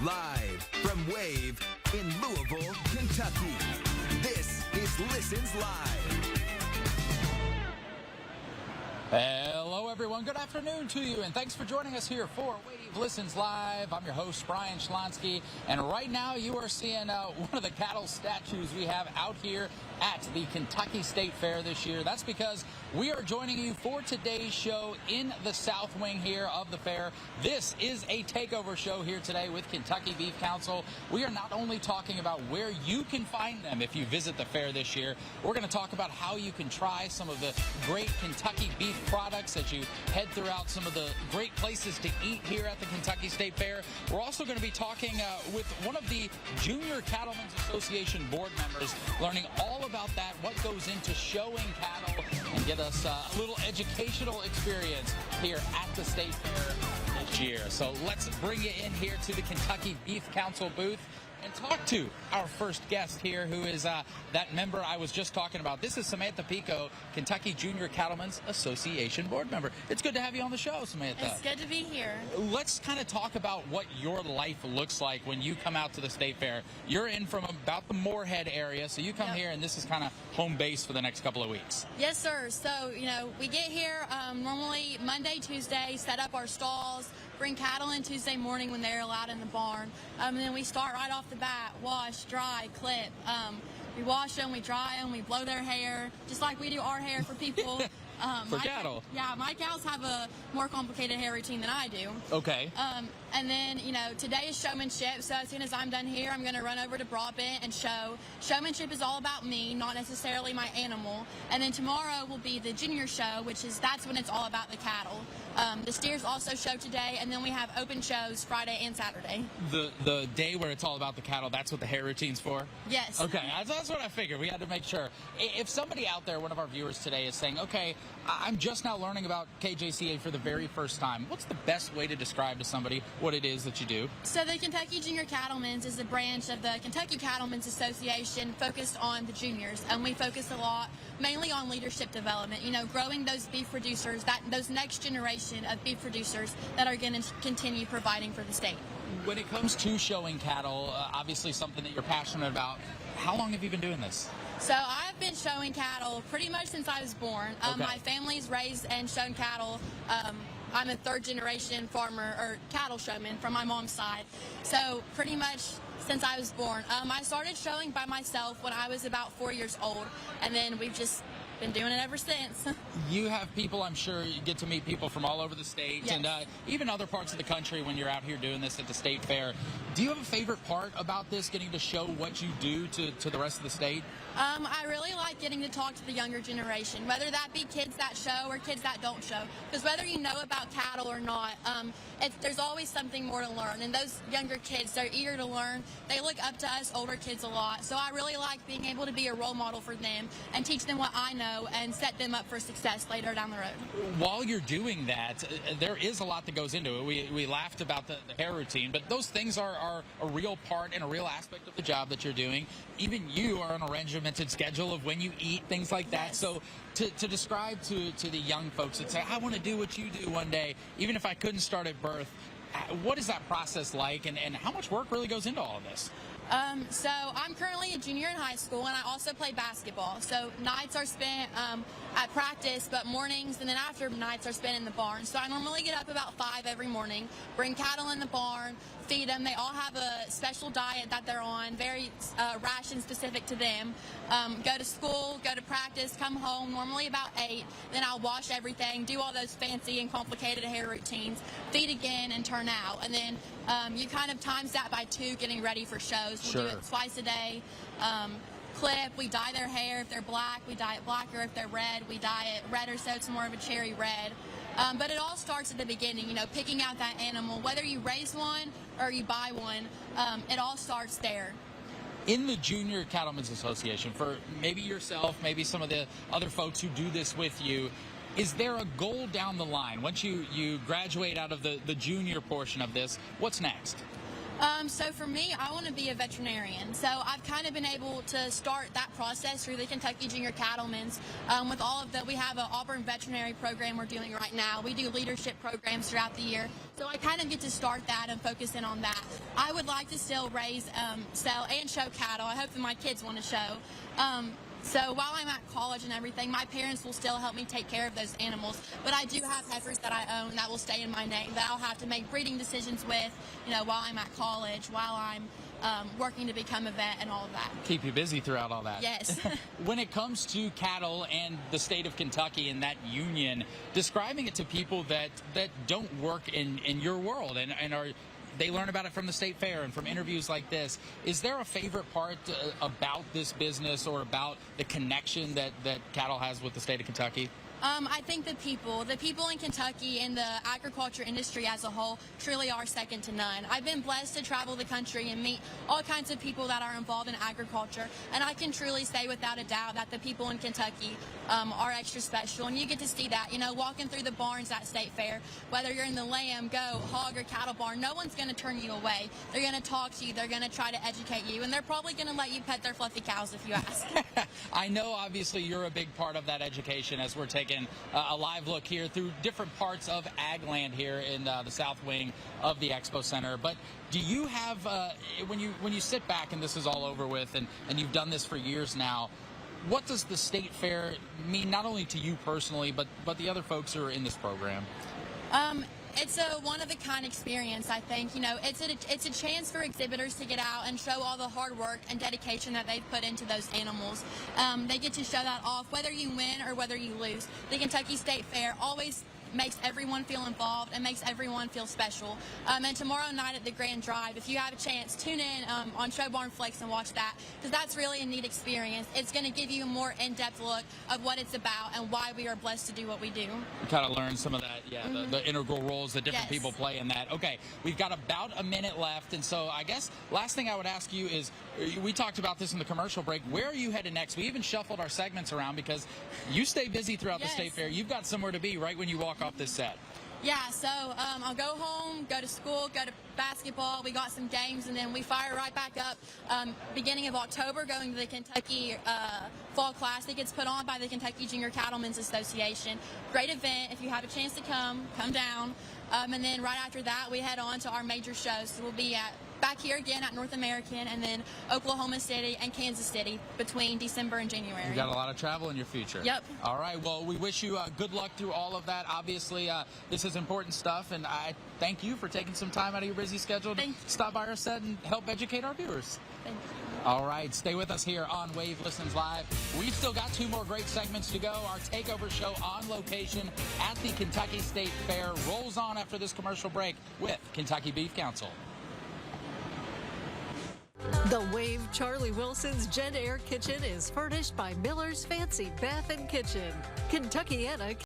Live from Wave in Louisville, Kentucky. This is Listens Live. Hello, everyone. Good afternoon to you, and thanks for joining us here for Wave Listens Live. I'm your host, Brian Shlonsky, and right now you are seeing one of the cattle statues we have out here at the Kentucky State Fair this year. That's because we are joining you for today's show in the South Wing here of the fair. This is a takeover show here today with Kentucky Beef Council. We are not only talking about where you can find them if you visit the fair this year, we're going to talk about how you can try some of the great Kentucky beef products as you head throughout some of the great places to eat here at the Kentucky State Fair. We're also going to be talking with one of the Junior Cattlemen's Association board members, learning all about that, what goes into showing cattle, and get us a little educational experience here at the State Fair this year. So let's bring you in here to the Kentucky Beef Council booth and talk to our first guest here, who is that member I was just talking about. This is Samantha Pico, Kentucky Junior Cattlemen's Association board member. It's good to have you on the show, Samantha. It's good to be here. Let's kind of talk about what your life looks like when you come out to the State Fair. You're in from about the Moorhead area, so you come here, and this is kind of home base for the next couple of weeks. Yes, sir. So, we get here normally Monday, Tuesday, set up our stalls, bring cattle in Tuesday morning when they're allowed in the barn. And then we start right off the bat, wash, dry, clip. We wash them, we dry them, we blow their hair, just like we do our hair for people. For cattle? Yeah, my cows have a more complicated hair routine than I do. Okay. And then, today is showmanship, so as soon as I'm done here, I'm going to run over to Broadbent and show. Showmanship is all about me, not necessarily my animal. And then tomorrow will be the junior show, that's when it's all about the cattle. The steers also show today, and then we have open shows Friday and Saturday. The day where it's all about the cattle, that's what the hair routine's for? Yes. Okay, that's what I figured. We had to make sure. If somebody out there, one of our viewers today, is saying, okay, I'm just now learning about KJCA for the very first time, what's the best way to describe to somebody what it is that you do? So the Kentucky Junior Cattlemen's is a branch of the Kentucky Cattlemen's Association focused on the juniors, and we focus a lot mainly on leadership development, growing those beef producers, those next generation of beef producers that are going to continue providing for the state. When it comes to showing cattle, obviously something that you're passionate about, how long have you been doing this? So I've been showing cattle pretty much since I was born. Okay. My family's raised and shown cattle. I'm a third generation farmer or cattle showman from my mom's side. So pretty much since I was born. I started showing by myself when I was about 4 years old, and then we've just been doing it ever since. You have people, I'm sure you get to meet people from all over the state, yes, and even other parts of the country when you're out here doing this at the State Fair. Do you have a favorite part about this, getting to show what you do to the rest of the state? I really like getting to talk to the younger generation, whether that be kids that show or kids that don't show. Because whether you know about cattle or not, there's always something more to learn. And those younger kids, they're eager to learn. They look up to us older kids a lot. So I really like being able to be a role model for them and teach them what I know and set them up for success later down the road. While you're doing that, there is a lot that goes into it. We laughed about the hair routine, but those things are a real part and a real aspect of the job that you're doing. Even you are on a regimented schedule of when you eat, things like that. Yes. So to describe to the young folks that say, I want to do what you do one day, even if I couldn't start at birth, what is that process like, and how much work really goes into all of this? So I'm currently a junior in high school, and I also play basketball. So nights are spent at practice, but mornings and then after nights are spent in the barn. So I normally get up about 5 every morning, bring cattle in the barn, feed them. They all have a special diet that they're on, very ration specific to them. Go to school, go to practice, come home, normally about 8. Then I'll wash everything, do all those fancy and complicated hair routines, feed again, and turn out. And then you kind of times that by 2, getting ready for shows. We'll do it twice a day. Clip, we dye their hair. If they're black, we dye it blacker. If they're red, we dye it redder so it's more of a cherry red. But it all starts at the beginning, picking out that animal. Whether you raise one or you buy one, it all starts there. In the Junior Cattlemen's Association, for maybe yourself, maybe some of the other folks who do this with you, is there a goal down the line? Once you graduate out of the junior portion of this, what's next? So for me, I want to be a veterinarian. So I've kind of been able to start that process through the Kentucky Junior Cattlemen's. With all of that, we have an Auburn veterinary program we're doing right now. We do leadership programs throughout the year. So I kind of get to start that and focus in on that. I would like to still raise, sell, and show cattle. I hope that my kids want to show. So while I'm at college and everything, my parents will still help me take care of those animals. But I do have heifers that I own that will stay in my name that I'll have to make breeding decisions with, while I'm at college, while I'm working to become a vet and all of that. Keep you busy throughout all that. Yes. When it comes to cattle and the state of Kentucky and that union, describing it to people that don't work in your world and are they learn about it from the state fair and from interviews like this. Is there a favorite part about this business or about the connection that cattle has with the state of Kentucky? I think the people in Kentucky and the agriculture industry as a whole truly are second to none. I've been blessed to travel the country and meet all kinds of people that are involved in agriculture, and I can truly say without a doubt that the people in Kentucky are extra special, and you get to see that, walking through the barns at State Fair, whether you're in the lamb, goat, hog, or cattle barn, no one's going to turn you away. They're going to talk to you, they're going to try to educate you, and they're probably going to let you pet their fluffy cows if you ask. I know obviously you're a big part of that education as we're taking a live look here through different parts of ag land here in the south wing of the Expo Center. But do you have, when you sit back and this is all over with and you've done this for years now, what does the state fair mean not only to you personally, but the other folks who are in this program? It's a one-of-a-kind experience, I think. It's a chance for exhibitors to get out and show all the hard work and dedication that they've put into those animals. They get to show that off, whether you win or whether you lose. The Kentucky State Fair always makes everyone feel involved and makes everyone feel special. And tomorrow night at the Grand Drive, if you have a chance, tune in on Show Barn Flex and watch that, because that's really a neat experience. It's going to give you a more in-depth look of what it's about and why we are blessed to do what we do. You kind of learn some of that, the integral roles that different people play in that. Okay, we've got about a minute left, and so I guess last thing I would ask you is, we talked about this in the commercial break, where are you headed next? We even shuffled our segments around because you stay busy throughout the state fair. You've got somewhere to be right when you walk off this set. Yeah, so I'll go home, go to school, go to basketball. We got some games, and then we fire right back up beginning of October, going to the Kentucky Fall Classic. It's put on by the Kentucky Junior Cattlemen's Association. Great event. If you have a chance to come down. And then right after that, we head on to our major shows. So we'll be back here again at North American, and then Oklahoma City and Kansas City between December and January. You got a lot of travel in your future. Yep. All right. Well, we wish you good luck through all of that. Obviously, this is important stuff, and I thank you for taking some time out of your busy schedule to stop by our set and help educate our viewers. Thank you. All right, stay with us here on Wave Listens Live. We've still got 2 more great segments to go. Our takeover show on location at the Kentucky State Fair rolls on after this commercial break with Kentucky Beef Council. The Wave Charlie Wilson's Jen Air Kitchen is furnished by Miller's Fancy Bath and Kitchen, Kentuckiana.